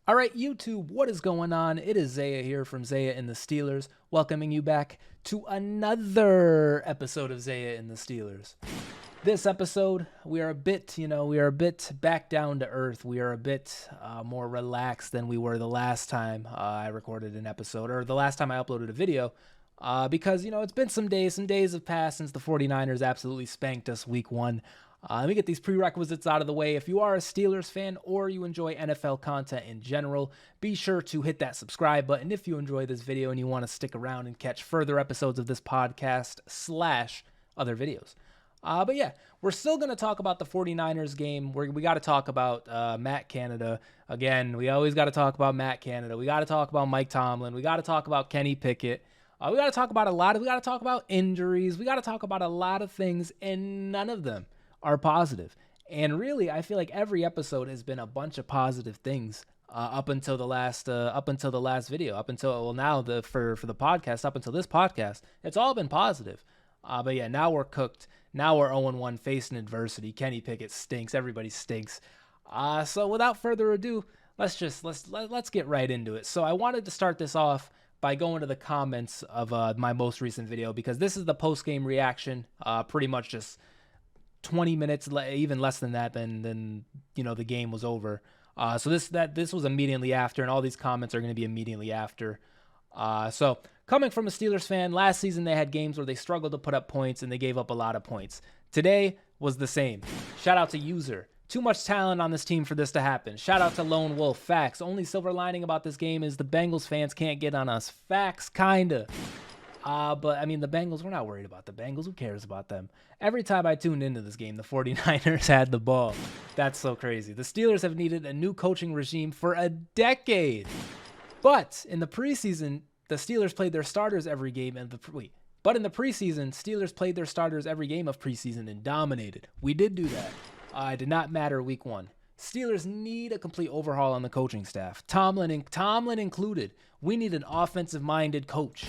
All right, YouTube, what is going on? It is Zaya here from Zaya&TheSteelers, welcoming you back to another episode of Zaya&The Steelers. This episode, we are a bit back down to earth. We are a bit more relaxed than we were the last time I recorded an episode, or the last time I uploaded a video, because, it's been some days. Some days have passed since the 49ers absolutely spanked us week one. Let me get these prerequisites out of the way. If you are a Steelers fan or you enjoy NFL content in general, be sure to hit that subscribe button if you enjoy this video and you want to stick around and catch further episodes of this podcast / other videos. But yeah, we're still going to talk about the 49ers game. We got to talk about Matt Canada. Again, we always got to talk about Matt Canada. We got to talk about Mike Tomlin. We got to talk about Kenny Pickett. We got to talk about we got to talk about injuries. We got to talk about a lot of things, and none of them are positive. And really, I feel like every episode has been a bunch of positive things up until the last video, for the podcast, up until this podcast, it's all been positive. But yeah, now we're cooked. Now we're 0-1 facing adversity. Kenny Pickett stinks. Everybody stinks. So without further ado, let's get right into it. So I wanted to start this off by going to the comments of my most recent video, because this is the post-game reaction, pretty much just 20 minutes, even less than that, then the game was over. So this was immediately after, and all these comments are going to be immediately after. So coming from a Steelers fan, last season they had games where they struggled to put up points and they gave up a lot of points. Today was the same. Shout out to User. Too much talent on this team for this to happen. Shout out to Lone Wolf. Facts. Only silver lining about this game is the Bengals fans can't get on us. Facts, kinda. But I mean, the Bengals, we're not worried about the Bengals. Who cares about them? Every time I tuned into this game, the 49ers had the ball. That's so crazy. The Steelers have needed a new coaching regime for a decade. But in the preseason, the Steelers played their starters every game. But in the preseason, Steelers played their starters every game of preseason and dominated. We did do that. It did not matter week one. Steelers need a complete overhaul on the coaching staff. Tomlin included. We need an offensive-minded coach.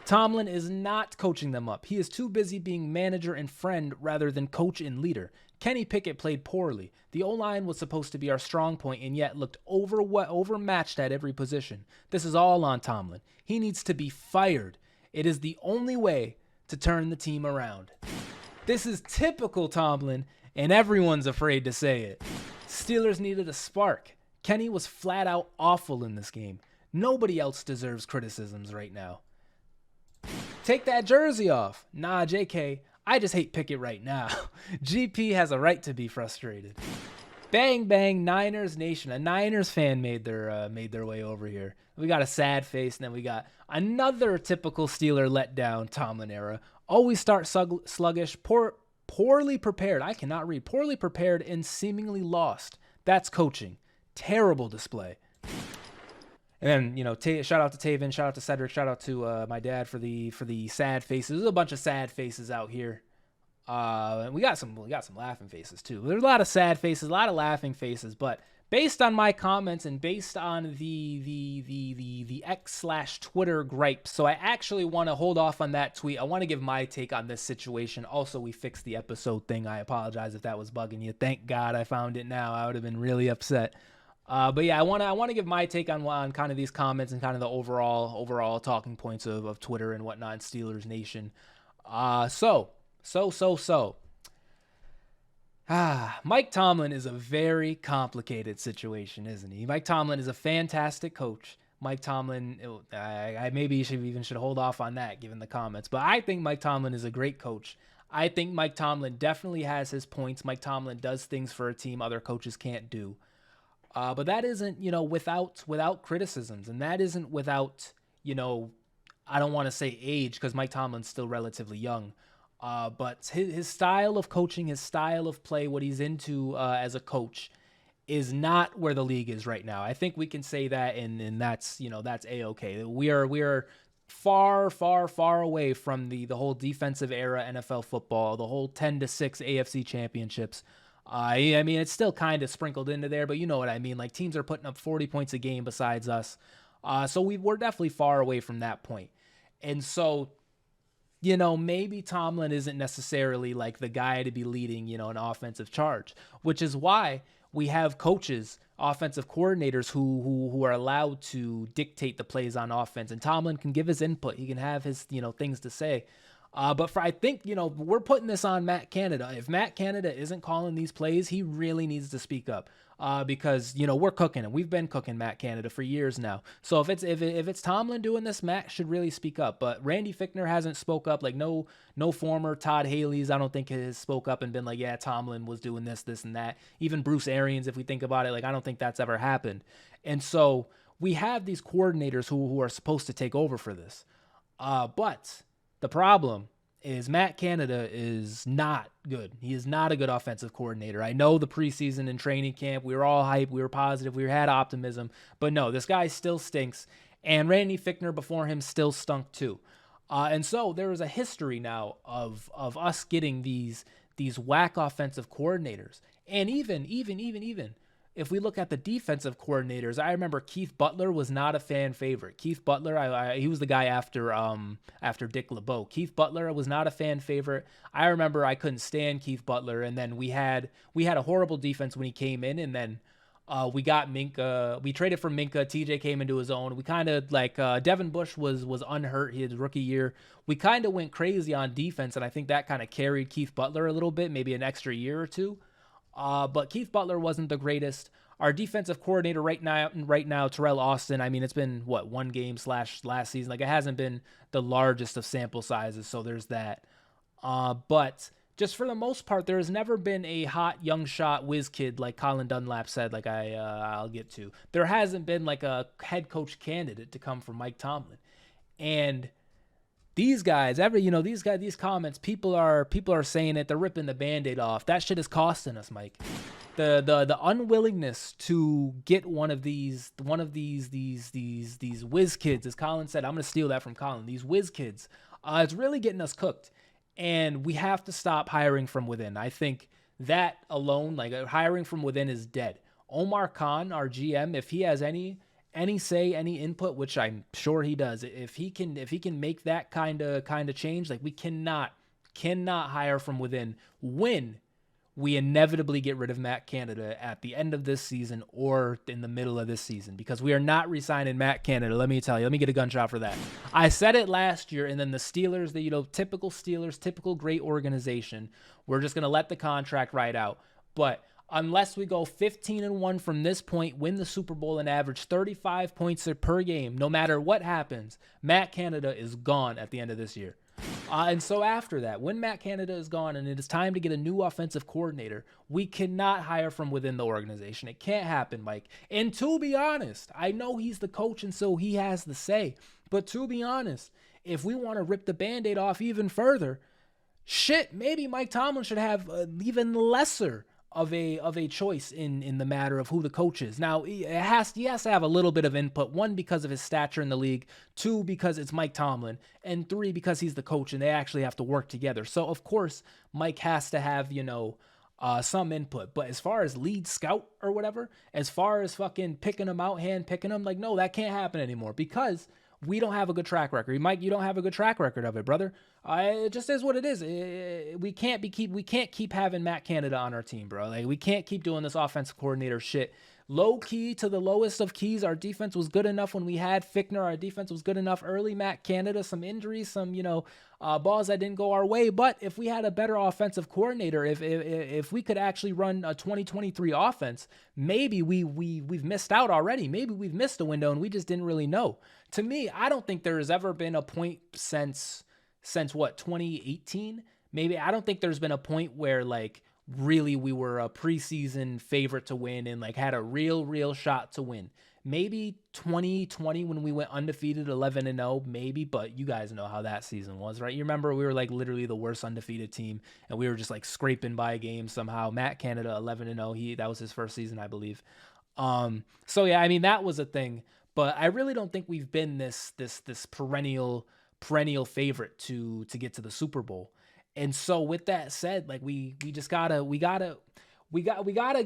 Tomlin is not coaching them up. He is too busy being manager and friend rather than coach and leader. Kenny Pickett played poorly. The O-line was supposed to be our strong point and yet looked overmatched at every position. This is all on Tomlin. He needs to be fired. It is the only way to turn the team around. This is typical Tomlin, and everyone's afraid to say it. Steelers needed a spark. Kenny was flat out awful in this game. Nobody else deserves criticisms right now. Take that jersey off. Nah, JK, I just hate Pickett right now. GP has a right to be frustrated. Bang, bang, Niners Nation. A Niners fan made their way over here. We got a sad face, and then we got another typical Steeler letdown Tomlin era. Always start sluggish, poorly prepared. I cannot read. Poorly prepared and seemingly lost. That's coaching. Terrible display. And then, shout out to Taven, shout out to Cedric, shout out to my dad for the sad faces. There's a bunch of sad faces out here. And we got some laughing faces too. There's a lot of sad faces, a lot of laughing faces, but based on my comments and based on the X/Twitter gripes, so I actually want to hold off on that tweet. I want to give my take on this situation. Also, we fixed the episode thing. I apologize if that was bugging you. Thank God I found it now. I would have been really upset. But yeah, I want to give my take on kind of these comments and kind of the overall talking points of Twitter and whatnot, Steelers Nation. Mike Tomlin is a very complicated situation, isn't he? Mike Tomlin is a fantastic coach. Mike Tomlin, I maybe should hold off on that given the comments, but I think Mike Tomlin is a great coach. I think Mike Tomlin definitely has his points. Mike Tomlin does things for a team other coaches can't do. But that isn't, without criticisms, and that isn't without, I don't want to say age, because Mike Tomlin's still relatively young. But his style of coaching, his style of play, what he's into as a coach, is not where the league is right now. I think we can say that, and that's A-okay. We are far away from the whole defensive era NFL football, the whole 10-6 AFC championships. I mean, it's still kind of sprinkled into there, but you know what I mean. Like, teams are putting up 40 points a game besides us. So we're definitely far away from that point. And so, maybe Tomlin isn't necessarily like the guy to be leading, an offensive charge, which is why we have coaches offensive coordinators who are allowed to dictate the plays on offense. And Tomlin can give his input. He can have his, things to say. But I think, we're putting this on Matt Canada. If Matt Canada isn't calling these plays, he really needs to speak up. Because we're cooking him. We've been cooking Matt Canada for years now. So if it's Tomlin doing this, Matt should really speak up. But Randy Fichtner hasn't spoke up. Like no former Todd Haley's, I don't think has spoke up and been like, yeah, Tomlin was doing this and that. Even Bruce Arians, if we think about it, like I don't think that's ever happened. And so we have these coordinators who are supposed to take over for this. But the problem is Matt Canada is not good. He is not a good offensive coordinator. I know the preseason and training camp, we were all hyped, we were positive, we had optimism, but no, this guy still stinks. And Randy Fichtner before him still stunk too. And so there is a history now of us getting these whack offensive coordinators. And even if we look at the defensive coordinators, I remember Keith Butler was not a fan favorite. Keith Butler, he was the guy after Dick LeBeau. Keith Butler was not a fan favorite. I remember I couldn't stand Keith Butler, and then we had a horrible defense when he came in, and then we got Minka. We traded for Minka. TJ came into his own. We kind of Devin Bush was unhurt his rookie year. We kind of went crazy on defense, and I think that kind of carried Keith Butler a little bit, maybe an extra year or two. But Keith Butler wasn't the greatest. Our defensive coordinator right now, Terrell Austin, I mean, it's been, one game / last season. Like, it hasn't been the largest of sample sizes, so there's that. But just for the most part, there has never been a hot, young shot whiz kid, like Colin Dunlap said, like I'll get to. There hasn't been, like, a head coach candidate to come from Mike Tomlin. And these guys, these comments, people are saying it. They're ripping the Band-Aid off. That shit is costing us, Mike. The unwillingness to get one of these whiz kids, as Colin said. I'm gonna steal that from Colin. These whiz kids, it's really getting us cooked, and we have to stop hiring from within. I think that alone, like hiring from within, is dead. Omar Khan, our GM, if he has any say, any input, which I'm sure he does, if he can make that kind of change, like we cannot hire from within when we inevitably get rid of Matt Canada at the end of this season or in the middle of this season, because we are not re-signing Matt Canada. Let me tell you, let me get a gunshot for that. I said it last year, and then the Steelers, typical Steelers, typical great organization, we're just going to let the contract ride out. But unless we go 15-1 from this point, win the Super Bowl and average 35 points per game, no matter what happens, Matt Canada is gone at the end of this year. And so after that, when Matt Canada is gone and it is time to get a new offensive coordinator, we cannot hire from within the organization. It can't happen, Mike. And to be honest, I know he's the coach and so he has the say. But to be honest, if we want to rip the Band-Aid off even further, maybe Mike Tomlin should have even lesser of a choice in the matter of who the coach is. Now, he has to have a little bit of input. 1, because of his stature in the league. 2, because it's Mike Tomlin. And 3, because he's the coach and they actually have to work together. So, of course, Mike has to have, some input. But as far as lead scout or whatever, as far as fucking picking them out, hand picking them, like, no, that can't happen anymore because we don't have a good track record. Mike, you don't have a good track record of it, brother. It just is what it is. We can't keep having Matt Canada on our team, bro. Like, we can't keep doing this offensive coordinator shit. Low key to the lowest of keys, our defense was good enough when we had Fichtner. Our defense was good enough early. Matt Canada, some injuries, some balls that didn't go our way. But if we had a better offensive coordinator, if we could actually run a 2023 offense, maybe we've missed out already. Maybe we've missed a window and we just didn't really know. To me, I don't think there has ever been a point since 2018. Maybe I don't think there's been a point where like really we were a preseason favorite to win and like had a real shot to win. Maybe 2020 when we went undefeated 11-0, maybe, but you guys know how that season was, right? You remember we were like literally the worst undefeated team and we were just like scraping by a game somehow. Matt Canada 11-0, that was his first season, I believe. So yeah, I mean that was a thing, but I really don't think we've been this perennial favorite to get to the Super Bowl. And so with that said, like we gotta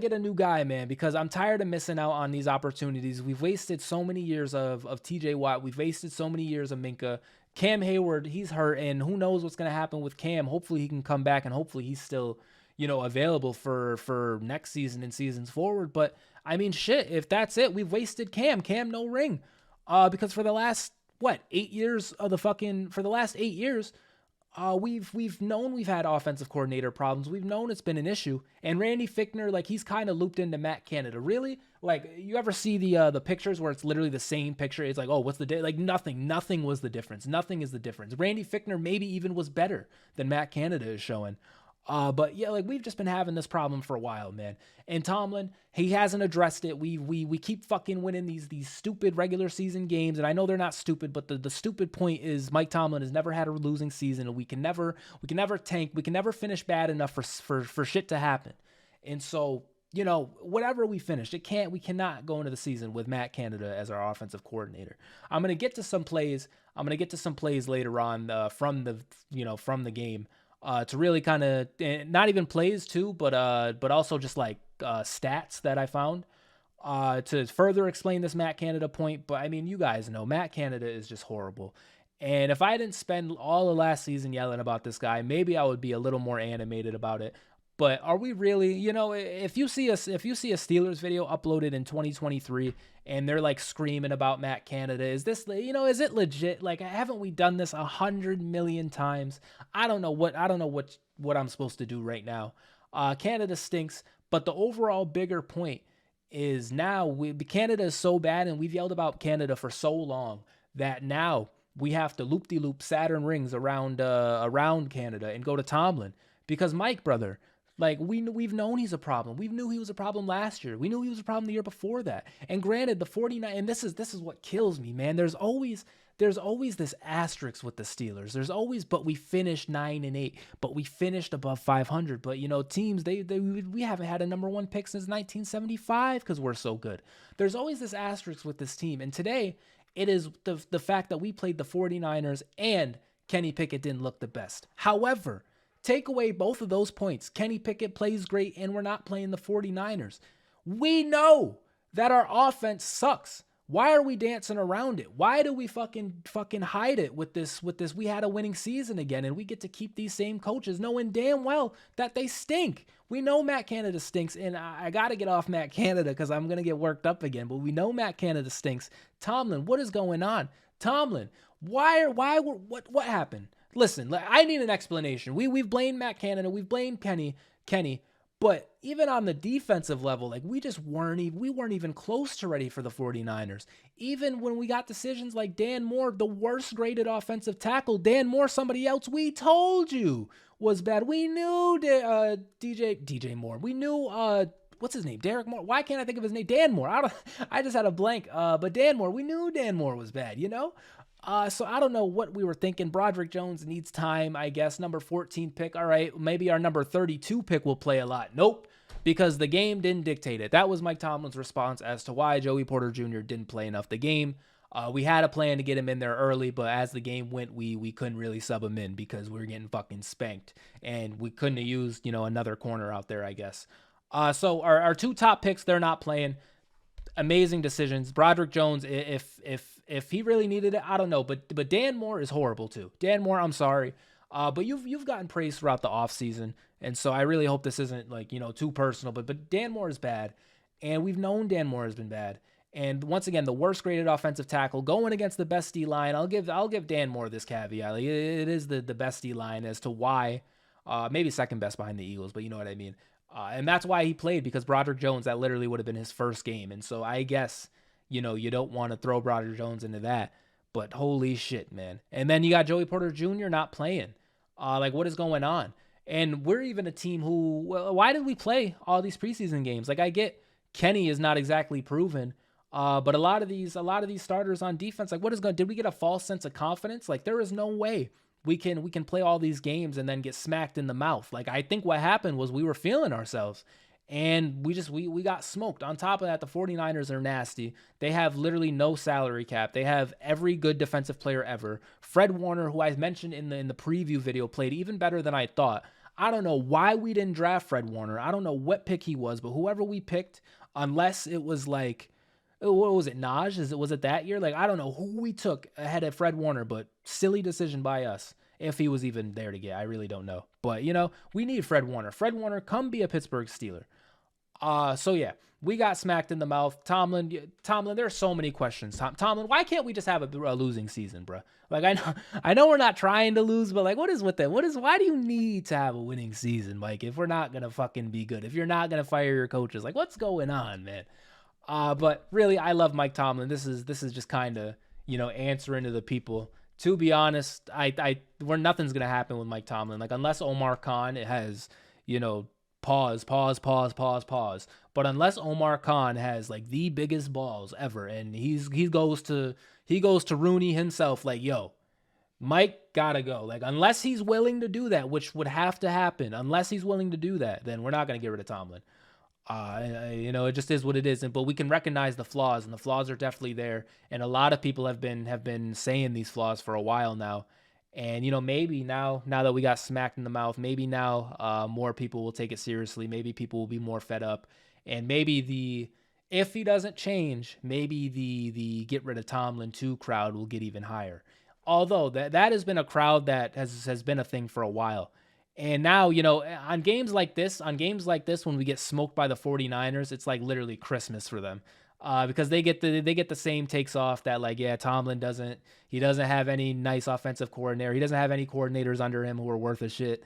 get a new guy, man, because I'm tired of missing out on these opportunities. We've wasted so many years of TJ Watt. We've wasted so many years of Minka. Cam Hayward, he's hurt, and who knows what's gonna happen with Cam. Hopefully he can come back and hopefully he's still, available for next season and seasons forward. But I mean, shit, if that's it, we've wasted Cam. Cam no ring. Because for the last for the last 8 years, we've known we've had offensive coordinator problems. We've known it's been an issue. And Randy Fichtner, like, he's kind of looped into Matt Canada. Really? Like, you ever see the pictures where it's literally the same picture? It's like, oh, what's the like nothing was the difference. Nothing is the difference. Randy Fichtner maybe even was better than Matt Canada is showing. But yeah, like, we've just been having this problem for a while, man. And Tomlin, he hasn't addressed it. We keep fucking winning these stupid regular season games, and I know they're not stupid, but the stupid point is Mike Tomlin has never had a losing season, and we can never tank. We can never finish bad enough for shit to happen. And so, whatever we finish, we cannot go into the season with Matt Canada as our offensive coordinator. I'm gonna get to some plays. Later on from the game. To really kind of, not even plays too, but also just like stats that I found to further explain this Matt Canada point. But I mean, you guys know Matt Canada is just horrible. And if I didn't spend all of last season yelling about this guy, maybe I would be a little more animated about it. But are we really, if you see a Steelers video uploaded in 2023 and they're like screaming about Matt Canada, is this, is it legit? Like, haven't we done this 100 million times? I don't know what I'm supposed to do right now. Canada stinks, but the overall bigger point is now Canada is so bad, and we've yelled about Canada for so long that now we have to loop-de-loop Saturn rings around Canada and go to Tomlin, because Mike, brother, like, we've known he's a problem. We knew he was a problem last year. We knew he was a problem the year before that. And granted, the 49, and this is what kills me, man. There's always this asterisk with the Steelers. There's always, but we finished 9-8, but we finished above 500. But teams, we haven't had a number one pick since 1975 because we're so good. There's always this asterisk with this team. And today, it is the fact that we played the 49ers and Kenny Pickett didn't look the best. However, take away both of those points. Kenny Pickett plays great, and we're not playing the 49ers. We know that our offense sucks. Why are we dancing around it? Why do we fucking hide it with this? We had a winning season again, and we get to keep these same coaches knowing damn well that they stink. We know Matt Canada stinks, and I got to get off Matt Canada because I'm going to get worked up again, but we know Matt Canada stinks. Tomlin, what is going on? Tomlin, what happened? Listen, I need an explanation. We've blamed Matt Canada, we've blamed Kenny, but even on the defensive level, like, we weren't even close to ready for the 49ers. Even when we got decisions like Dan Moore, the worst graded offensive tackle, Dan Moore, somebody else we told you was bad. We knew DJ Moore. We knew what's his name? Derek Moore. Why can't I think of his name? Dan Moore. I just had a blank. But Dan Moore, we knew Dan Moore was bad, So I don't know what we were thinking. Broderick Jones needs time, I guess. Number 14 pick. All right, maybe our number 32 pick will play a lot. Nope, because the game didn't dictate it. That was Mike Tomlin's response as to why Joey Porter Jr. didn't play enough the game. We had a plan to get him in there early, but as the game went, we couldn't really sub him in because we were getting fucking spanked, and we couldn't have used, another corner out there, I guess. So our two top picks, they're not playing. Amazing decisions. Broderick Jones, if he really needed it, I don't know. But Dan Moore is horrible too. Dan Moore, I'm sorry. But you've gotten praise throughout the offseason. And so I really hope this isn't too personal. But Dan Moore is bad. And we've known Dan Moore has been bad. And once again, the worst graded offensive tackle going against the best D-line. I'll give Dan Moore this caveat. Like, it is the best D-line as to why. Maybe second best behind the Eagles, but you know what I mean. And that's why he played, because Broderick Jones, that literally would have been his first game. And so I guess, you don't want to throw Broderick Jones into that. But holy shit, man. And then you got Joey Porter Jr. not playing. Like, what is going on? And we're even a team who, well, why did we play all these preseason games? Like, I get Kenny is not exactly proven. But a lot of these starters on defense, like, did we get a false sense of confidence? Like, there is no way we can play all these games and then get smacked in the mouth. Like, I think what happened was we were feeling ourselves, and we got smoked. On top of that, the 49ers are nasty. They have literally no salary cap. They have every good defensive player ever. Fred Warner, who I mentioned in the preview video, played even better than I thought. I don't know why we didn't draft Fred Warner. I don't know what pick he was, but whoever we picked, unless it was like, what was it, Naj? Was it that year? Like, I don't know who we took ahead of Fred Warner, but silly decision by us. if he was even there to get. I really don't know. But, we need Fred Warner. Fred Warner, come be a Pittsburgh Steeler. So yeah, we got smacked in the mouth. Tomlin, there's so many questions. Tomlin, why can't we just have a losing season, bro? Like, I know we're not trying to lose, but like, what is with that? Why do you need to have a winning season, Mike, if we're not going to fucking be good, if you're not going to fire your coaches? Like, what's going on, man? But really, I love Mike Tomlin. This is just kind of, answering to the people. To be honest, where nothing's going to happen with Mike Tomlin. Like, unless Omar Khan has, pause. But unless Omar Khan has like the biggest balls ever, and he goes to Rooney himself, like, yo, Mike gotta go. Like, unless he's willing to do that, which would have to happen, unless he's willing to do that, then we're not gonna get rid of Tomlin. It just is what it is. But we can recognize the flaws, and the flaws are definitely there. And a lot of people have been saying these flaws for a while now. And, maybe now that we got smacked in the mouth, maybe now more people will take it seriously. Maybe people will be more fed up. And maybe if he doesn't change, maybe the get rid of Tomlin 2 crowd will get even higher. Although that has been a crowd that has been a thing for a while. And now, on games like this, when we get smoked by the 49ers, it's like literally Christmas for them. Because they get the same takes off that, like, yeah, Tomlin doesn't have any nice offensive coordinator. He doesn't have any coordinators under him who are worth a shit.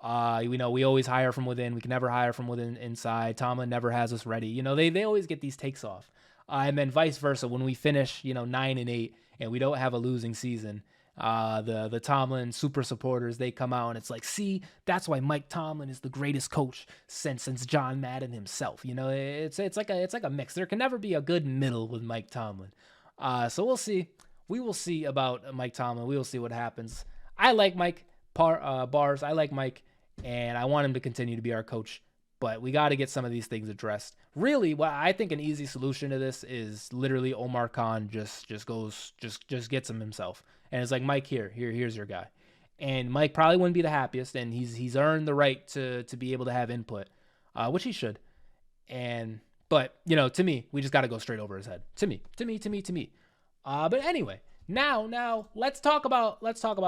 We always hire from within. We can never hire from within inside. Tomlin never has us ready. They always get these takes off. And then vice versa, when we finish, 9-8 and we don't have a losing season, the Tomlin super supporters, they come out and it's like, see, that's why Mike Tomlin is the greatest coach since John Madden himself. It's like a mix. There can never be a good middle with Mike Tomlin. So we'll see. We will see about Mike Tomlin. We will see what happens. I like Mike Bars. I like Mike, and I want him to continue to be our coach. But we got to get some of these things addressed. Really, what I think an easy solution to this is literally Omar Khan just gets him himself. And it's like, Mike, here's your guy. And Mike probably wouldn't be the happiest, and he's earned the right to be able to have input, which he should. But to me, we just got to go straight over his head. To me. But anyway, now let's talk about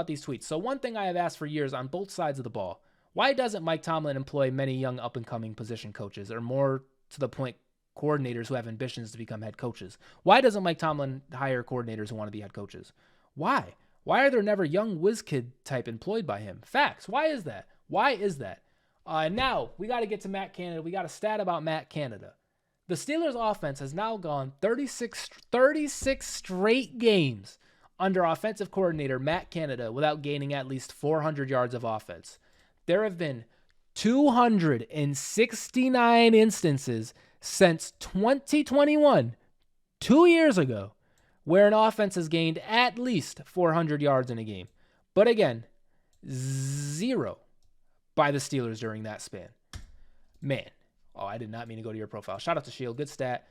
these tweets. So one thing I have asked for years on both sides of the ball: why doesn't Mike Tomlin employ many young up-and-coming position coaches, or more to the point, coordinators who have ambitions to become head coaches? Why doesn't Mike Tomlin hire coordinators who want to be head coaches? Why? Why are there never young whiz kid type employed by him? Facts. Why is that? Now, we got to get to Matt Canada. We got a stat about Matt Canada. The Steelers' offense has now gone 36 straight games under offensive coordinator Matt Canada without gaining at least 400 yards of offense. There have been 269 instances since 2021, 2 years ago, where an offense has gained at least 400 yards in a game. But again, 0 by the Steelers during that span. Man. Oh, I did not mean to go to your profile. Shout out to Shield. Good stat.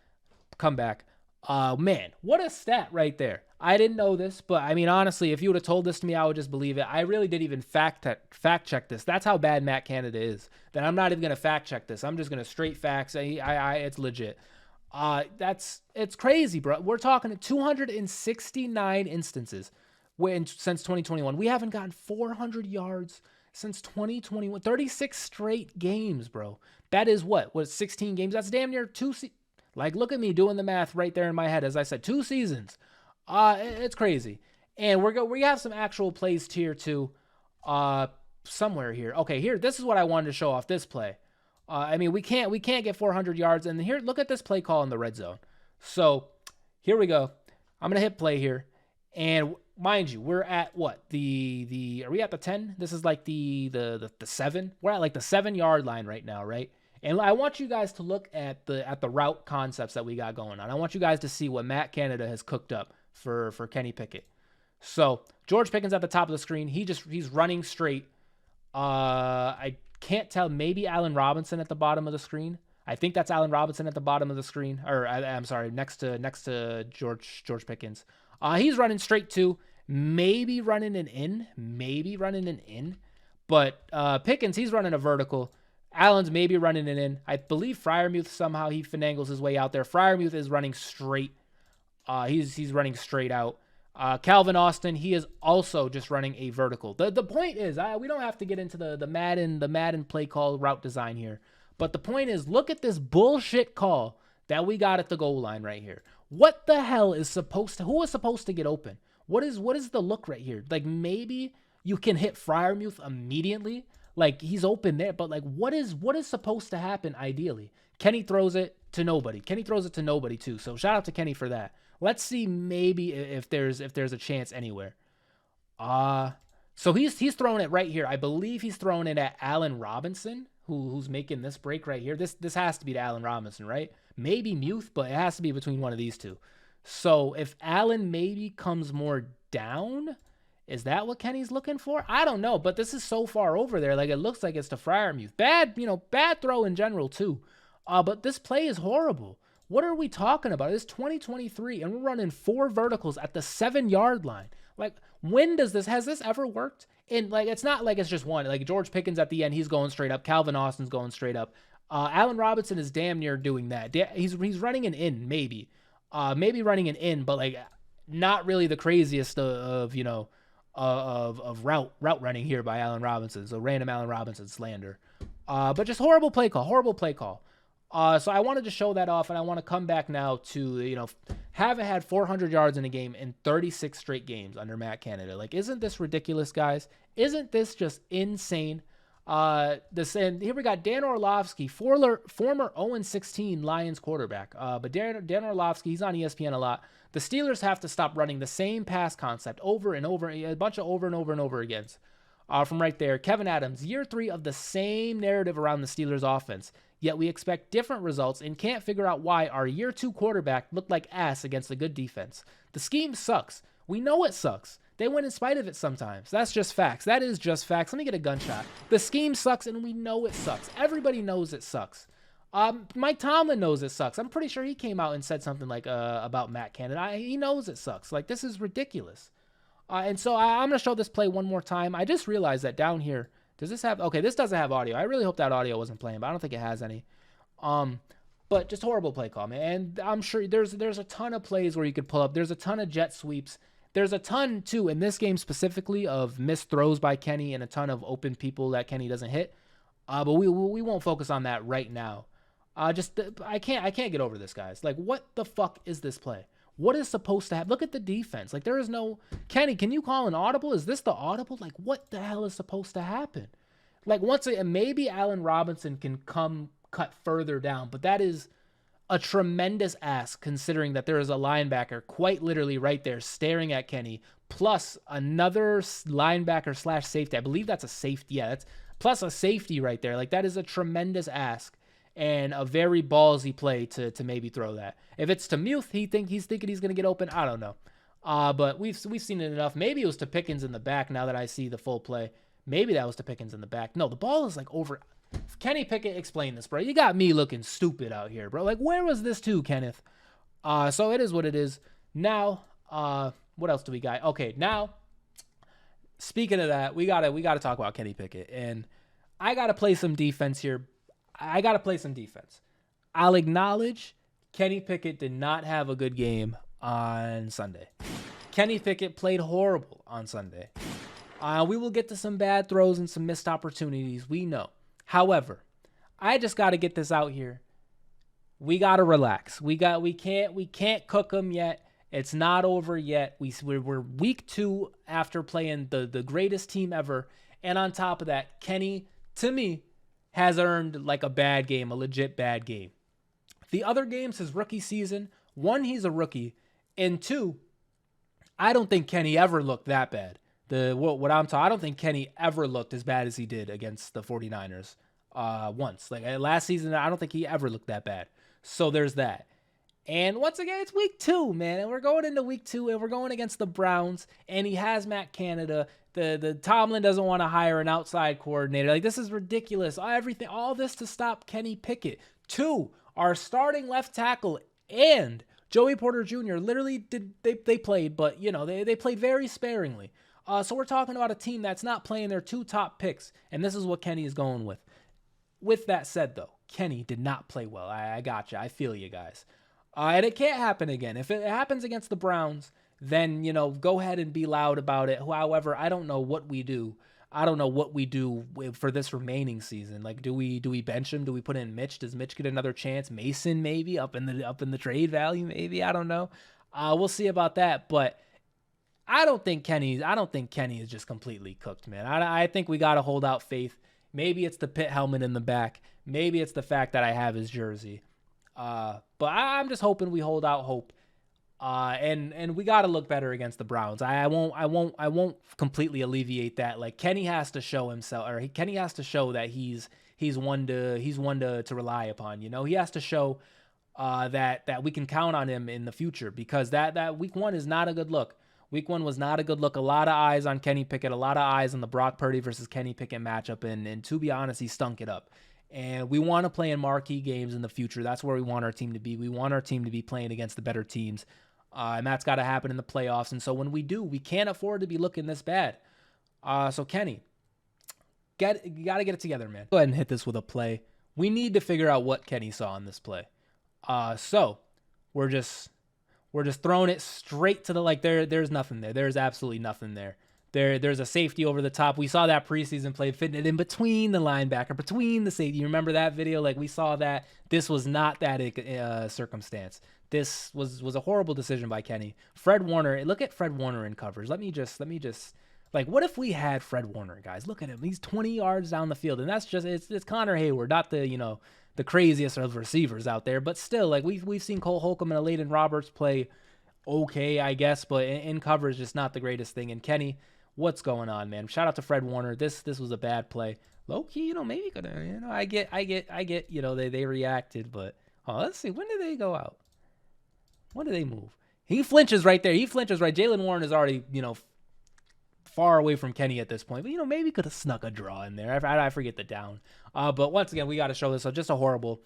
Come back. Man, what a stat right there. I didn't know this, but I mean, honestly, if you would have told this to me, I would just believe it. I really didn't even fact check this. That's how bad Matt Canada is. That I'm not even going to fact check this. I'm just going to straight facts. It's legit. It's crazy, bro. We're talking 269 instances since 2021. We haven't gotten 400 yards since 2021. 36 straight games, bro. That is what 16 games? That's damn near like, look at me doing the math right there in my head. As I said, 2 seasons. It's crazy. And we have some actual plays here too. Somewhere here. Okay, here. This is what I wanted to show off this play. I mean, we can't get 400 yards. And here, look at this play call in the red zone. So here we go. I'm gonna hit play here, and mind you, we're at what? Are we at the 10? This is like the 7. We're at like the 7-yard line right now, right? And I want you guys to look at the route concepts that we got going on. I want you guys to see what Matt Canada has cooked up for Kenny Pickett. So George Pickens at the top of the screen. He's running straight. I can't tell. Maybe Allen Robinson at the bottom of the screen. I think that's Allen Robinson at the bottom of the screen. Or I'm sorry, next to George Pickens. He's running straight too. Maybe running an in. But Pickens, he's running a vertical. Allen's maybe running it in. I believe Freiermuth somehow he finagles his way out there. Freiermuth is running straight. He's running straight out. Calvin Austin, he is also just running a vertical. The point is, we don't have to get into the Madden play call route design here. But the point is, look at this bullshit call that we got at the goal line right here. What the hell is who is supposed to get open? What is the look right here? Like, maybe you can hit Freiermuth immediately. Like, he's open there, but like, what is supposed to happen ideally? Kenny throws it to nobody. Kenny throws it to nobody too. So shout out to Kenny for that. Let's see maybe if there's a chance anywhere. So he's throwing it right here. I believe he's throwing it at Allen Robinson, who's making this break right here. This has to be to Allen Robinson, right? Maybe Muth, but it has to be between one of these two. So if Allen maybe comes more down, is that what Kenny's looking for? I don't know, but this is so far over there. Like, it looks like it's to Freiermuth. Bad throw in general too. But this play is horrible. What are we talking about? It's 2023, and we're running 4 verticals at the 7-yard line. Like, has this ever worked? And, like, it's not like it's just one. Like, George Pickens at the end, he's going straight up. Calvin Austin's going straight up. Allen Robinson is damn near doing that. He's running an in, maybe. Maybe running an in, but, like, not really the craziest of route running here by Allen Robinson. So, random Allen Robinson slander. But just horrible play call. So I wanted to show that off, and I want to come back now to, haven't had 400 yards in a game in 36 straight games under Matt Canada. Like, isn't this ridiculous, guys? Isn't this just insane? And here we got Dan Orlovsky, former 0-16 Lions quarterback. But Dan Orlovsky, he's on ESPN a lot. The Steelers have to stop running the same pass concept over and over, a bunch of over and over and over again. From right there, Kevin Adams, year 3 of the same narrative around the Steelers offense. Yet we expect different results and can't figure out why our year 2 quarterback looked like ass against a good defense. The scheme sucks. We know it sucks. They win in spite of it sometimes. That's just facts. That is just facts. Let me get a gunshot. The scheme sucks, and we know it sucks. Everybody knows it sucks. Mike Tomlin knows it sucks. I'm pretty sure he came out and said something like about Matt Canada. He knows it sucks. Like, this is ridiculous. And so I'm going to show this play one more time. I just realized that down here, does this have, okay, this doesn't have audio. I really hope that audio wasn't playing, but I don't think it has any. But just horrible play call, man. And I'm sure there's a ton of plays where you could pull up. There's a ton of jet sweeps. There's a ton, too, in this game specifically, of missed throws by Kenny and a ton of open people that Kenny doesn't hit. But we won't focus on that right now. I can't get over this, guys. Like, what the fuck is this play? What is supposed to happen? Look at the defense. Like, there is no... Kenny, can you call an audible? Is this the audible? Like, what the hell is supposed to happen? Like, maybe Allen Robinson can cut further down, but that is a tremendous ask considering that there is a linebacker quite literally right there staring at Kenny, plus another linebacker / safety. I believe that's a safety. Yeah, that's plus a safety right there. Like, that is a tremendous ask. And a very ballsy play to maybe throw that. If it's to Muth, he's thinking he's going to get open. I don't know. But we've seen it enough. Maybe it was to Pickens in the back now that I see the full play. Maybe that was to Pickens in the back. No, the ball is like over. Kenny Pickett, explain this, bro. You got me looking stupid out here, bro. Like, where was this to, Kenneth? So it is what it is. Now, what else do we got? Okay, now, speaking of that, we gotta talk about Kenny Pickett. And I got to play some defense here. I'll acknowledge Kenny Pickett did not have a good game on Sunday. Kenny Pickett played horrible on Sunday. We will get to some bad throws and some missed opportunities. We know. However, I just got to get this out here. We got to relax. We can't cook them yet. It's not over yet. We're week 2 after playing the greatest team ever. And on top of that, Kenny, to me, has earned like a bad game, a legit bad game. The other games, his rookie season, 1, he's a rookie, and 2, I don't think Kenny ever looked that bad. I don't think Kenny ever looked as bad as he did against the 49ers once. Like, last season, I don't think he ever looked that bad. So there's that. And once again, it's week 2, man. And we're going into week 2, and we're going against the Browns, and he has Matt Canada. The Tomlin doesn't want to hire an outside coordinator. Like, this is ridiculous. All this to stop Kenny Pickett. 2, our starting left tackle and Joey Porter Jr. literally they played, but they played very sparingly. So we're talking about a team that's not playing their 2 top picks, and this is what Kenny is going with. With that said, though, Kenny did not play well. I got you. I feel you guys. And it can't happen again. If it happens against the Browns, then, go ahead and be loud about it. However, I don't know what we do. I don't know what we do for this remaining season. Like, do we bench him? Do we put in Mitch? Does Mitch get another chance? Mason maybe up in the trade value maybe. I don't know. We'll see about that. But I don't think Kenny is just completely cooked, man. I think we got to hold out faith. Maybe it's the Pitt helmet in the back. Maybe it's the fact that I have his jersey. But I'm just hoping we hold out hope. And we got to look better against the Browns. I won't completely alleviate that. Like, Kenny has to show himself, or Kenny has to show that he's one to rely upon. He has to show that we can count on him in the future, because that week 1 is not a good look. Week 1 was not a good look. A lot of eyes on Kenny Pickett, a lot of eyes on the Brock Purdy versus Kenny Pickett matchup, and to be honest, he stunk it up. And we want to play in marquee games in the future. That's where we want our team to be. We want our team to be playing against the better teams. And that's got to happen in the playoffs. And so when we do, we can't afford to be looking this bad. So Kenny, you got to get it together, man. Go ahead and hit this with a play. We need to figure out what Kenny saw in this play. So we're just throwing it straight to the, there's nothing there. There's absolutely nothing there. There's a safety over the top. We saw that preseason play, fitting it in between the linebacker, between the safety. You remember that video? Like, we saw that. This was not that circumstance. This was a horrible decision by Kenny. Fred Warner, look at Fred Warner in coverage. Let me just what if we had Fred Warner, guys? Look at him. He's 20 yards down the field, and that's just it's Connor Hayward, not the craziest of receivers out there, but still, we've seen Cole Holcomb and Layden Roberts play okay, I guess, but in coverage, just not the greatest thing. And Kenny, what's going on, man? Shout out to Fred Warner. This was a bad play. Low key, maybe could have, I get, they reacted, but let's see, when did they go out? When did they move? He flinches right there. Jaylen Warren is already, far away from Kenny at this point, but maybe could have snuck a draw in there. I forget the down. But once again, we got to show this. So just a horrible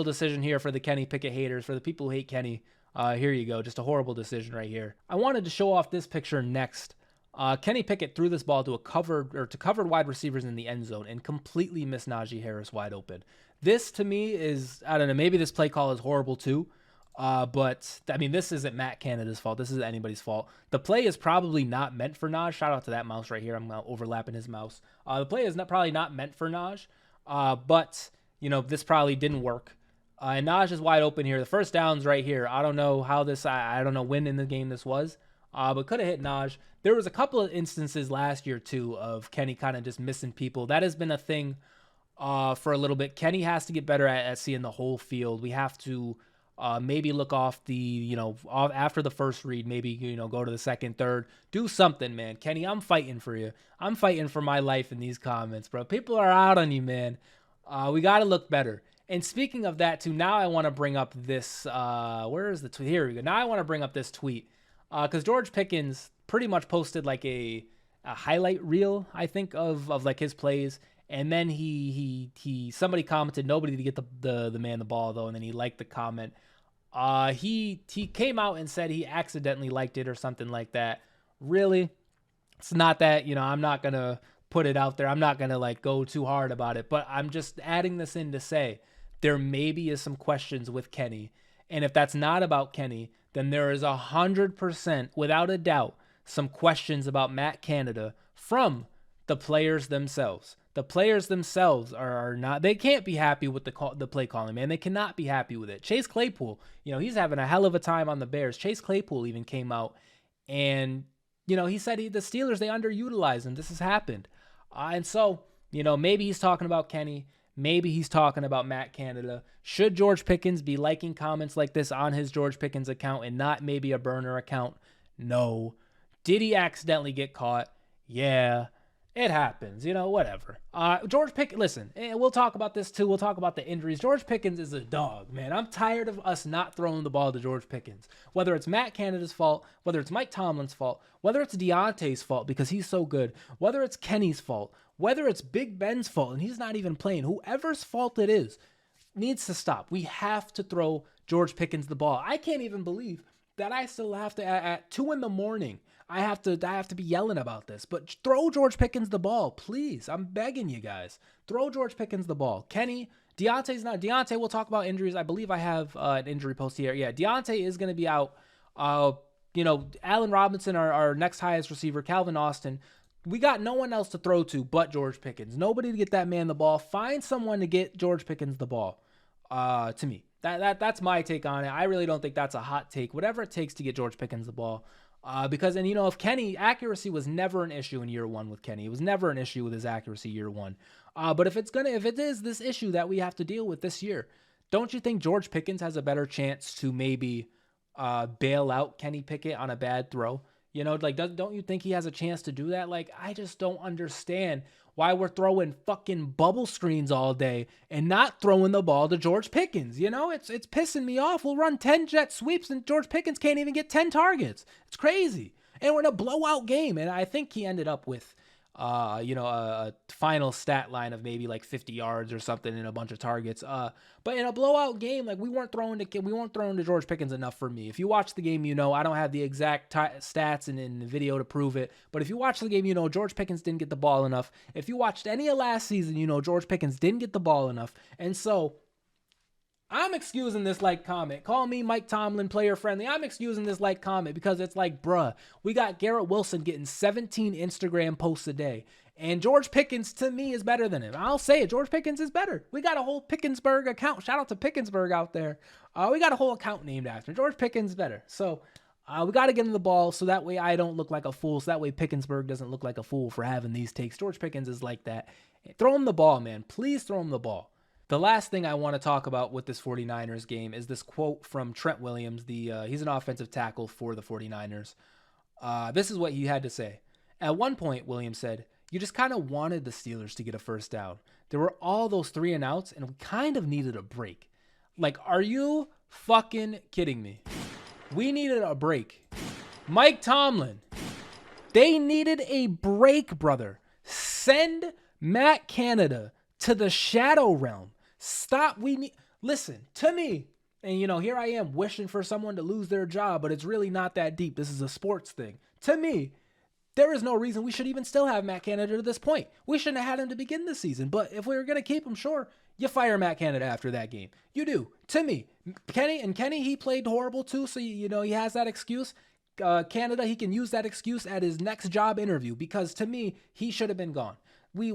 decision here for the Kenny Pickett haters, for the people who hate Kenny. Here you go. Just a horrible decision right here. I wanted to show off this picture next. Kenny Pickett threw this ball to covered wide receivers in the end zone and completely missed Najee Harris wide open. This to me is, I don't know, maybe this play call is horrible too. But I mean, this isn't Matt Canada's fault. This isn't anybody's fault. The play is probably not meant for Naj. Shout out to that mouse right here. I'm overlapping his mouse. The play is probably not meant for Naj. But this probably didn't work. And Naj is wide open here. The first down's right here. I don't know how this, I don't know when in the game this was, but could have hit Naj. There was a couple of instances last year too of Kenny kind of just missing people. That has been a thing for a little bit. Kenny has to get better at seeing the whole field. We have to maybe look off the, after the first read, maybe, go to the second, third, do something, man. Kenny, I'm fighting for you. I'm fighting for my life in these comments, bro. People are out on you, man. We got to look better. And speaking of that too, now I want to bring up this, where is the tweet? Here we go. Now I want to bring up this tweet because George Pickens pretty much posted like a highlight reel, I think, of like his plays. And then somebody commented, nobody to get the man the ball though. And then he liked the comment. He came out and said he accidentally liked it or something like that. Really? It's not that, I'm not going to put it out there. I'm not going to go too hard about it, but I'm just adding this in to say there maybe is some questions with Kenny. And if that's not about Kenny, then there is 100%, without a doubt, some questions about Matt Canada from the players themselves. The players themselves are not, they can't be happy with the play calling, man. They cannot be happy with it. Chase Claypool, he's having a hell of a time on the Bears. Chase Claypool even came out and, he said the Steelers, they underutilize him. This has happened. And so, maybe he's talking about Kenny. Maybe he's talking about Matt Canada. Should George Pickens be liking comments like this on his George Pickens account and not maybe a burner account? No. Did he accidentally get caught? Yeah. It happens, whatever. George Pickens, listen, we'll talk about this too. We'll talk about the injuries. George Pickens is a dog, man. I'm tired of us not throwing the ball to George Pickens. Whether it's Matt Canada's fault, whether it's Mike Tomlin's fault, whether it's Deontay's fault because he's so good, whether it's Kenny's fault, whether it's Big Ben's fault and he's not even playing, whoever's fault it is, needs to stop. We have to throw George Pickens the ball. I can't even believe that I still have to, at 2 a.m, I have to be yelling about this, but throw George Pickens the ball, please. I'm begging you guys. Throw George Pickens the ball. Kenny, Deontay, we'll talk about injuries. I believe I have an injury post here. Yeah, Deontay is going to be out Allen Robinson, our next highest receiver, Calvin Austin. We got no one else to throw to but George Pickens. Nobody to get that man the ball. Find someone to get George Pickens the ball. To me, that's my take on it. I really don't think that's a hot take. Whatever it takes to get George Pickens the ball. Because if Kenny, accuracy was never an issue in year one with Kenny. It was never an issue with his accuracy year one. But if it is this issue that we have to deal with this year, don't you think George Pickens has a better chance to maybe bail out Kenny Pickett on a bad throw? Don't you think he has a chance to do that? Like, I just don't understand why we're throwing fucking bubble screens all day and not throwing the ball to George Pickens. It's pissing me off. We'll run 10 jet sweeps and George Pickens can't even get 10 targets. It's crazy. And we're in a blowout game. And I think he ended up with, a final stat line of maybe like 50 yards or something and a bunch of targets. But in a blowout game, like we weren't throwing to George Pickens enough for me. If you watch the game, I don't have the exact stats in the video to prove it. But if you watch the game, George Pickens didn't get the ball enough. If you watched any of last season, George Pickens didn't get the ball enough. And so I'm excusing this like comment. Call me Mike Tomlin, player friendly. I'm excusing this like comment because it's like, bruh, we got Garrett Wilson getting 17 Instagram posts a day. And George Pickens, to me, is better than him. I'll say it. George Pickens is better. We got a whole Pickensburg account. Shout out to Pickensburg out there. We got a whole account named after him. George Pickens better. So we got to get him the ball so that way I don't look like a fool. So that way Pickensburg doesn't look like a fool for having these takes. George Pickens is like that. Throw him the ball, man. Please throw him the ball. The last thing I want to talk about with this 49ers game is this quote from Trent Williams. He's an offensive tackle for the 49ers. This is what he had to say. At one point, Williams said, "You just kind of wanted the Steelers to get a first down. There were all those 3 and outs, and we kind of needed a break." Like, are you fucking kidding me? We needed a break. Mike Tomlin. They needed a break, brother. Send Matt Canada to the shadow realm. Stop. Listen to me. And here I am wishing for someone to lose their job, but it's really not that deep. This is a sports thing. To me, there is no reason we should even still have Matt Canada to this point. We shouldn't have had him to begin the season, but if we were going to keep him, sure, you fire Matt Canada after that game. You do. To me, Kenny, he played horrible too, so he has that excuse. Canada, he can use that excuse at his next job interview because to me, he should have been gone. We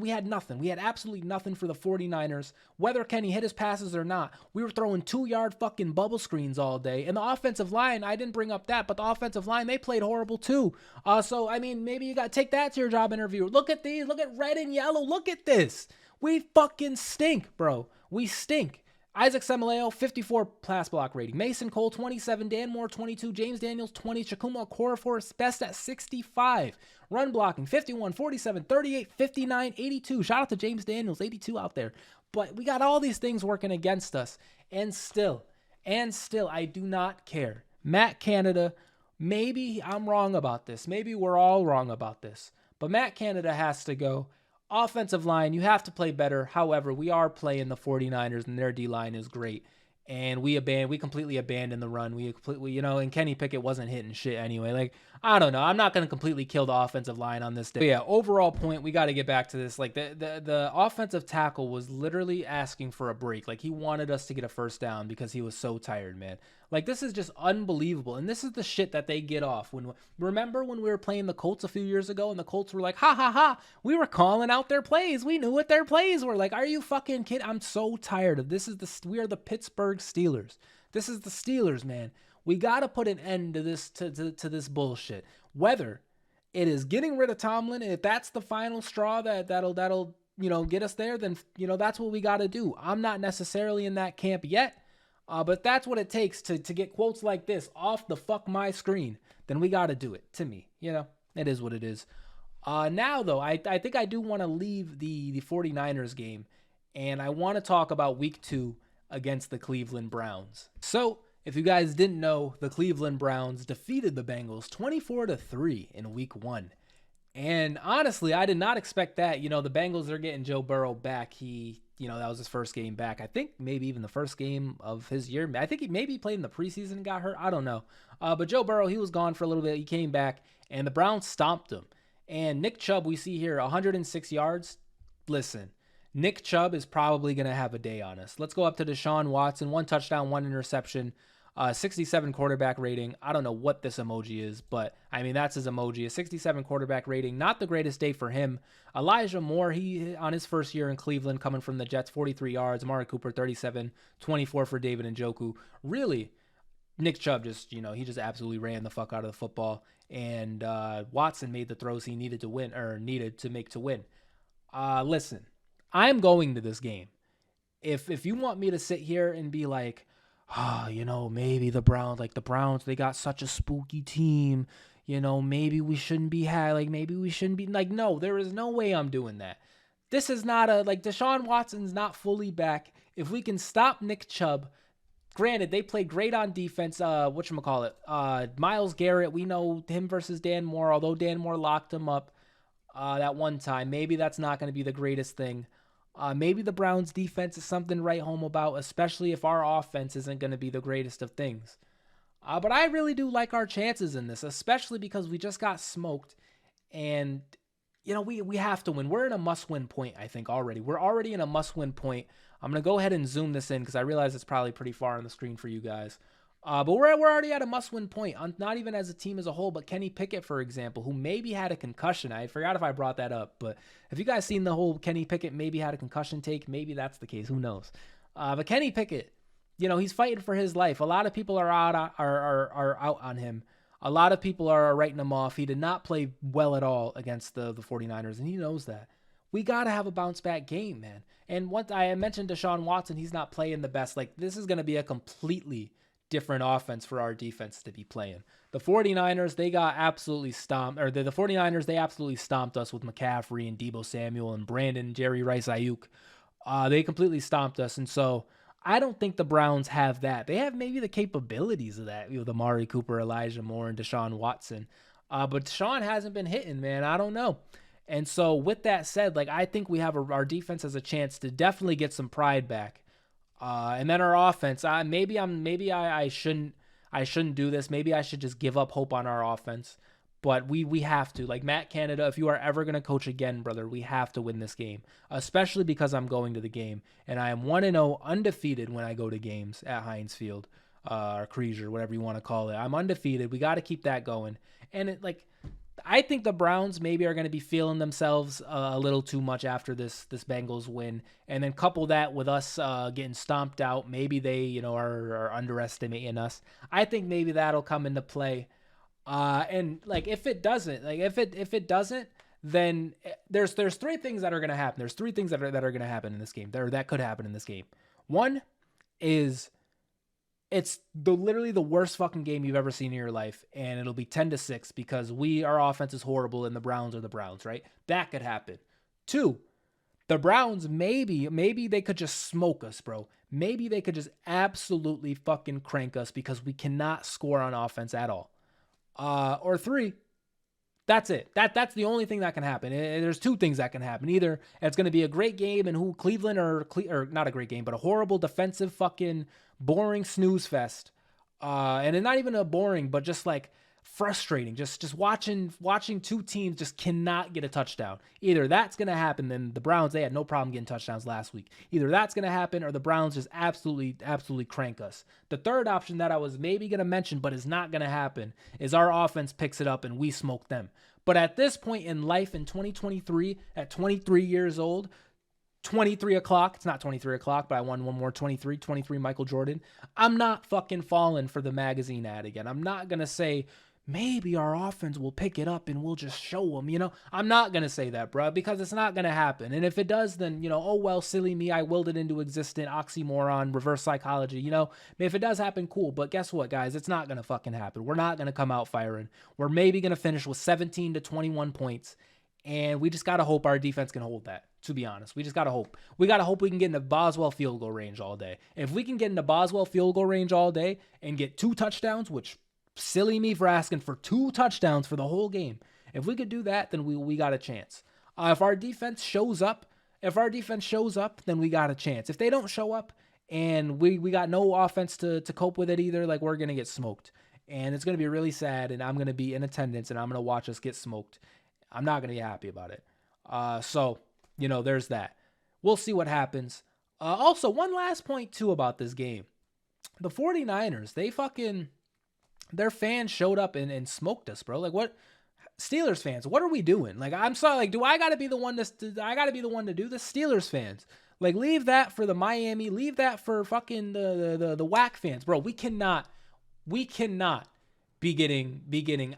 had nothing. We had absolutely nothing for the 49ers. Whether Kenny hit his passes or not, we were throwing 2-yard fucking bubble screens all day. And the offensive line, I didn't bring up that, but the offensive line, they played horrible too. So, maybe you got to take that to your job interview. Look at these. Look at red and yellow. Look at this. We fucking stink, bro. We stink. Isaac Semaleo, 54 pass block rating. Mason Cole, 27. Dan Moore, 22. James Daniels, 20. Chakuma Okorafor, best at 65. Run blocking, 51, 47, 38, 59, 82. Shout out to James Daniels, 82 out there. But we got all these things working against us. And still, I do not care. Matt Canada, maybe I'm wrong about this. Maybe we're all wrong about this. But Matt Canada has to go. Offensive line, you have to play better. However, we are playing the 49ers, and their D-line is great. And we completely abandoned the run. And Kenny Pickett wasn't hitting shit anyway. Like, I don't know. I'm not going to completely kill the offensive line on this day. But yeah, overall point, we got to get back to this. Like, the offensive tackle was literally asking for a break. Like, he wanted us to get a first down because he was so tired, man. Like, this is just unbelievable. And this is the shit that they get off. Remember when we were playing the Colts a few years ago and the Colts were like, ha, ha, ha. We were calling out their plays. We knew what their plays were. Like, are you fucking kidding? I'm so tired of this. We are the Pittsburgh Steelers. This is the Steelers, man. We got to put an end to this to this bullshit. Whether it is getting rid of Tomlin, and if that's the final straw that'll get us there, then that's what we got to do. I'm not necessarily in that camp yet. But that's what it takes to get quotes like this off the fuck my screen. Then we got to do it. To me, it is what it is. Now, though, I think I do want to leave the 49ers game, and I want to talk about week 2 against the Cleveland Browns. So, if you guys didn't know, the Cleveland Browns defeated the Bengals 24-3 in week 1. And honestly, I did not expect that. The Bengals are getting Joe Burrow back. That was his first game back. I think maybe even the first game of his year. I think he maybe played in the preseason and got hurt. I don't know. But Joe Burrow, he was gone for a little bit. He came back, and the Browns stomped him. And Nick Chubb, we see here, 106 yards. Listen, Nick Chubb is probably going to have a day on us. Let's go up to Deshaun Watson. 1 touchdown, 1 interception. 67 quarterback rating. I don't know what this emoji is, but I mean, that's his emoji. A 67 quarterback rating. Not the greatest day for him. Elijah Moore, he on his first year in Cleveland, coming from the Jets, 43 yards. Amari Cooper, 37, 24 for David Njoku. Really, Nick Chubb just, he just absolutely ran the fuck out of the football. And Watson made the throws he needed to win, or needed to make to win. Listen, I'm going to this game. If you want me to sit here and be like, maybe the Browns, they got such a spooky team, maybe we shouldn't be no, there is no way I'm doing that. This is not Deshaun Watson's not fully back. If we can stop Nick Chubb, granted, they played great on defense. Myles Garrett, we know him versus Dan Moore, although Dan Moore locked him up that one time. Maybe that's not going to be the greatest thing. Maybe the Browns defense is something to write home about, especially if our offense isn't going to be the greatest of things. But I really do like our chances in this, especially because we just got smoked. And, we have to win. We're in a must-win point, I think, already. We're already in a must-win point. I'm going to go ahead and zoom this in because I realize it's probably pretty far on the screen for you guys. But we're already at a must-win point, not even as a team as a whole, but Kenny Pickett, for example, who maybe had a concussion. I forgot if I brought that up, but have you guys seen the whole Kenny Pickett maybe had a concussion take? Maybe that's the case. Who knows? But Kenny Pickett, he's fighting for his life. A lot of people are out on him. A lot of people are writing him off. He did not play well at all against the 49ers, and he knows that. We got to have a bounce-back game, man. And once I mentioned Deshaun Watson, he's not playing the best. This is going to be a completely different offense for our defense to be playing. The 49ers, they got absolutely stomped, or the 49ers, they absolutely stomped us with McCaffrey and Deebo Samuel and Brandon, Jerry Rice, Ayuk. They completely stomped us. And so I don't think the Browns have that. They have maybe the capabilities of that, with Amari Cooper, Elijah Moore, and Deshaun Watson. But Deshaun hasn't been hitting, man. I don't know. And so with that said, I think we have our defense has a chance to definitely get some pride back. And then our offense, I shouldn't do this. Maybe I should just give up hope on our offense, but we have to. Matt Canada, if you are ever going to coach again, brother, we have to win this game, especially because I'm going to the game and I am 1-0 undefeated when I go to games at Heinz Field, or Creasier, whatever you want to call it. I'm undefeated. We got to keep that going. And I think the Browns maybe are going to be feeling themselves a little too much after this Bengals win, and then couple that with us getting stomped out. Maybe they, are underestimating us. I think maybe that'll come into play. And if it doesn't, if it doesn't, then there's three things that are going to happen. There's three things that are going to happen in this game. That could happen in this game. One is, it's literally the worst fucking game you've ever seen in your life, and it'll be 10-6 because our offense is horrible and the Browns are the Browns, right? That could happen. Two, the Browns, maybe they could just smoke us, bro. Maybe they could just absolutely fucking crank us because we cannot score on offense at all. Or three, that's it. That's the only thing that can happen. There's two things that can happen. Either it's going to be a great game and Cleveland or not a great game, but a horrible defensive fucking boring snooze fest. And it's not even a boring, but just frustrating. Just watching two teams just cannot get a touchdown. Either that's going to happen, then the Browns, they had no problem getting touchdowns last week. Either that's going to happen or the Browns just absolutely crank us. The third option that I was maybe going to mention, but is not going to happen, is our offense picks it up and we smoke them. But at this point in life in 2023, at 23 years old, 23 o'clock, it's not 23 o'clock, but I won one more 23 Michael Jordan. I'm not fucking falling for the magazine ad again. I'm not going to say, maybe our offense will pick it up and we'll just show them, I'm not going to say that, bro, because it's not going to happen. And if it does, then, oh, well, silly me, I willed it into existence, oxymoron, reverse psychology, if it does happen, cool. But guess what, guys? It's not going to fucking happen. We're not going to come out firing. We're maybe going to finish with 17 to 21 points. And we just got to hope our defense can hold that, to be honest. We just got to hope. We got to hope we can get into Boswell field goal range all day. If we can get into Boswell field goal range all day and get 2 touchdowns, which silly me for asking for 2 touchdowns for the whole game. If we could do that, then we got a chance. If our defense shows up, then we got a chance. If they don't show up and we got no offense to cope with it either, we're going to get smoked. And it's going to be really sad, and I'm going to be in attendance, and I'm going to watch us get smoked. I'm not going to be happy about it. So, there's that. We'll see what happens. Also, one last point, too, about this game. the 49ers, their fans showed up and smoked us, bro. Like, what? Steelers fans, what are we doing? Like, I'm sorry. Like, do I got to be the one to do this? Steelers fans, like, leave that for the Miami. Leave that for fucking the whack fans, bro. We cannot be getting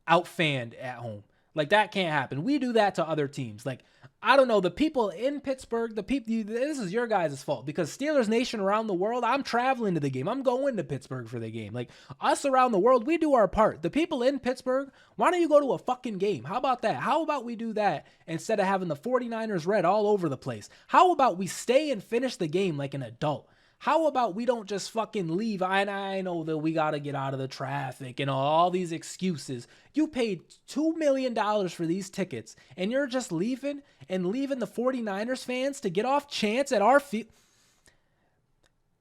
out fanned at home. Like, that can't happen. We do that to other teams. Like, I don't know, the people in Pittsburgh, this is your guys' fault, because Steelers Nation around the world, I'm traveling to the game. I'm going to Pittsburgh for the game. Like, us around the world, we do our part. The people in Pittsburgh, why don't you go to a fucking game? How about that? How about we do that instead of having the 49ers red all over the place? How about we stay and finish the game like an adult? How about we don't just fucking leave? I know that we got to get out of the traffic and all these excuses. You paid $2 million for these tickets, and you're just leaving the 49ers fans to get off chance at our feet.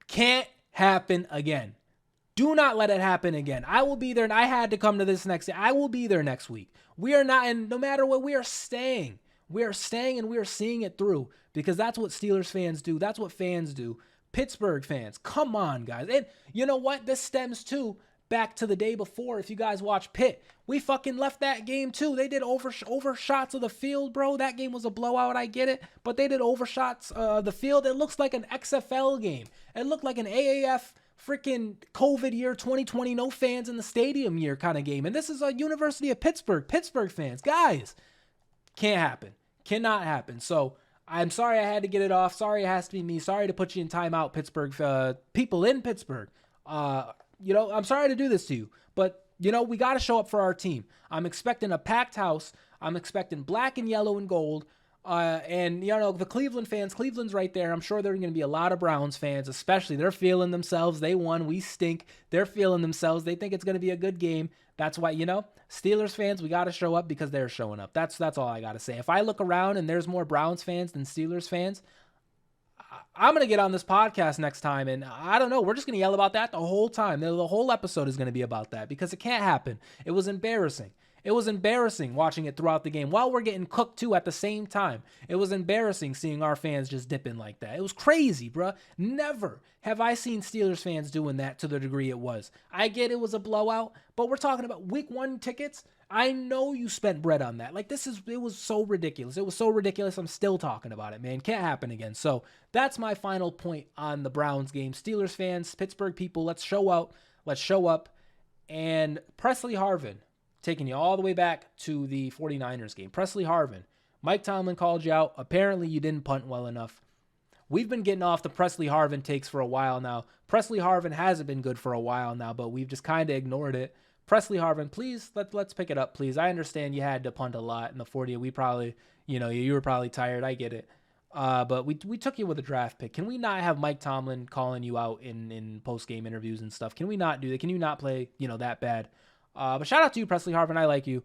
Can't happen again. Do not let it happen again. I will be there, and I had to come to this next day. I will be there next week. We are not, and no matter what, we are staying. We are staying, and we are seeing it through, because that's what Steelers fans do. That's what fans do. Pittsburgh fans, come on, guys. And you know what? This stems too back to the day before. If you guys watch Pitt, we fucking left that game too. They did overshots of the field, bro. That game was a blowout, I get it. But they did overshots of the field. It looks like an XFL game. It looked like an AAF freaking COVID year 2020, no fans in the stadium year kind of game. And this is a University of Pittsburgh fans. Guys, can't happen. Cannot happen. So I'm sorry I had to get it off. Sorry it has to be me. Sorry to put you in timeout, Pittsburgh. People in Pittsburgh. I'm sorry to do this to you. But, we got to show up for our team. I'm expecting a packed house. I'm expecting black and yellow and gold. And the Cleveland fans, Cleveland's right there. I'm sure there are going to be a lot of Browns fans, especially. They're feeling themselves. They won. We stink. They're feeling themselves. They think it's going to be a good game. That's why, Steelers fans, we got to show up because they're showing up. That's all I got to say. If I look around and there's more Browns fans than Steelers fans, I'm going to get on this podcast next time, and I don't know. We're just going to yell about that the whole time. The whole episode is going to be about that because it can't happen. It was embarrassing. It was embarrassing watching it throughout the game while we're getting cooked too at the same time. It was embarrassing seeing our fans just dipping like that. It was crazy, bruh. Never have I seen Steelers fans doing that to the degree it was. I get it was a blowout, but we're talking about week 1 tickets. I know you spent bread on that. Like, it was so ridiculous. It was so ridiculous. I'm still talking about it, man. Can't happen again. So that's my final point on the Browns game. Steelers fans, Pittsburgh people, let's show out. Let's show up. And Presley Harvin, taking you all the way back to the 49ers game. Presley Harvin, Mike Tomlin called you out. Apparently you didn't punt well enough. We've been getting off the Presley Harvin takes for a while now. Presley Harvin hasn't been good for a while now, but we've just kind of ignored it. Presley Harvin, please, let's pick it up, please. I understand you had to punt a lot in the 40. We probably, you were probably tired. I get it. But we took you with a draft pick. Can we not have Mike Tomlin calling you out in post-game interviews and stuff? Can we not do that? Can you not play, that bad? But shout out to you, Presley Harvin. I like you.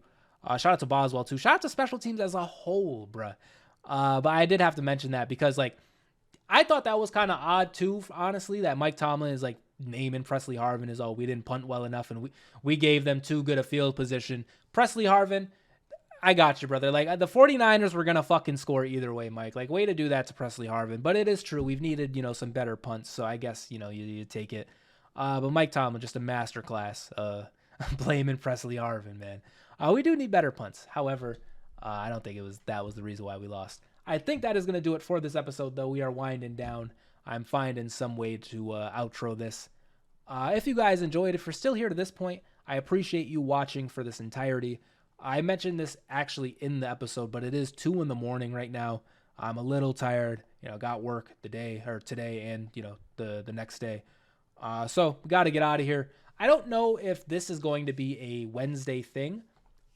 Shout out to Boswell, too. Shout out to special teams as a whole, bruh. But I did have to mention that because, I thought that was kind of odd, too, honestly, that Mike Tomlin is, naming Presley Harvin as, we didn't punt well enough, and we gave them too good a field position. Presley Harvin, I got you, brother. The 49ers were going to fucking score either way, Mike. Way to do that to Presley Harvin. But it is true. We've needed, some better punts, so I guess, you take it. But Mike Tomlin, just a masterclass. Blaming Presley Harvin, man. We do need better punts. However, I don't think that was the reason why we lost. I think that is going to do it for this episode, though. We are winding down. I'm finding some way to outro this. If you guys enjoyed, if you're still here to this point, I appreciate you watching for this entirety. I mentioned this actually in the episode, but it is 2 a.m. right now. I'm a little tired. Got work today and, the next day. So we got to get out of here. I don't know if this is going to be a Wednesday thing.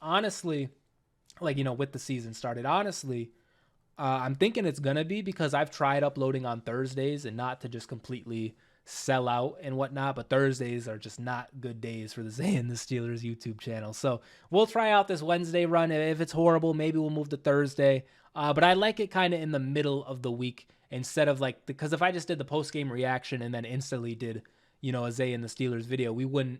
Honestly, with the season started, I'm thinking it's going to be because I've tried uploading on Thursdays and not to just completely sell out and whatnot, but Thursdays are just not good days for the Zaya&TheSteelers YouTube channel. So we'll try out this Wednesday run. If it's horrible, maybe we'll move to Thursday. But I like it kind of in the middle of the week instead of because if I just did the post-game reaction and then instantly did, a Zaya&TheSteelers video, we wouldn't,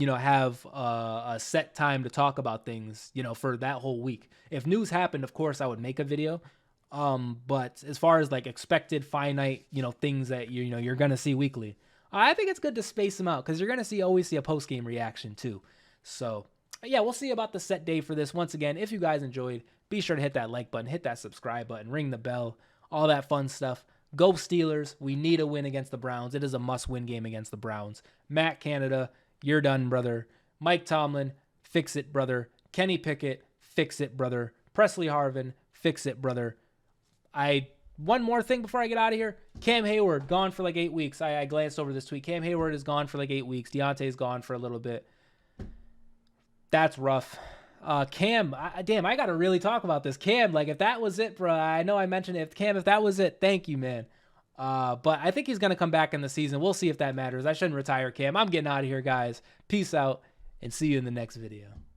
have a set time to talk about things, for that whole week. If news happened, of course, I would make a video. But as far as expected finite, things that you're going to see weekly, I think it's good to space them out because you're going to always see a post-game reaction too. So, yeah, we'll see about the set day for this. Once again, if you guys enjoyed, be sure to hit that like button, hit that subscribe button, ring the bell, all that fun stuff. Go Steelers. We need a win against the Browns. It is a must-win game against the Browns. Matt Canada, you're done, brother. Mike Tomlin, fix it, brother. Kenny Pickett, fix it, brother. Presley Harvin, fix it, brother. One more thing before I get out of here. Cam Hayward, gone for like 8 weeks. I glanced over this tweet. Cam Hayward is gone for like 8 weeks. Deontay's gone for a little bit. That's rough. Cam, damn, I got to really talk about this. Cam, like, if that was it, bro, I know I mentioned it. Cam, if that was it, thank you, man. But I think he's going to come back in the season. We'll see if that matters. I shouldn't retire Cam. I'm getting out of here, guys. Peace out, and see you in the next video.